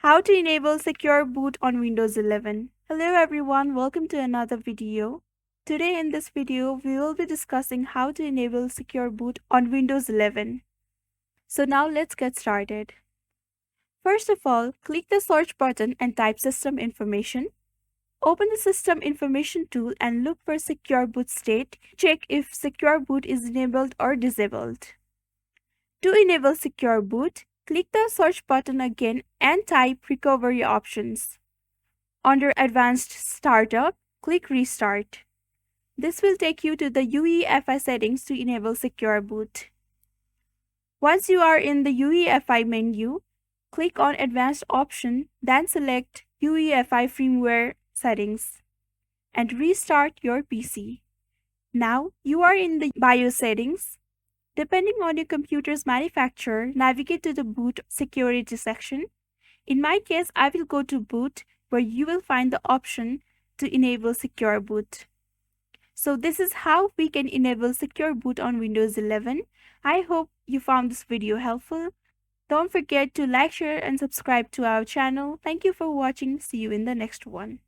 How to enable secure boot on Windows 11. Hello everyone, welcome to another video. Today in this video, we will be discussing how to enable secure boot on Windows 11. So now let's get started. First of all, click the search button and type system information. Open the system information tool and look for secure boot state. Check if secure boot is enabled or disabled. To enable secure boot, click the search button again and type recovery options. Under Advanced Startup, click Restart. This will take you to the UEFI settings to enable secure boot. Once you are in the UEFI menu, click on Advanced option, then select UEFI firmware settings and restart your PC. Now you are in the BIOS settings. Depending on your computer's manufacturer, navigate to the boot security section. In my case, I will go to boot, where you will find the option to enable secure boot. So this is how we can enable secure boot on Windows 11. I hope you found this video helpful. Don't forget to like, share and subscribe to our channel. Thank you for watching. See you in the next one.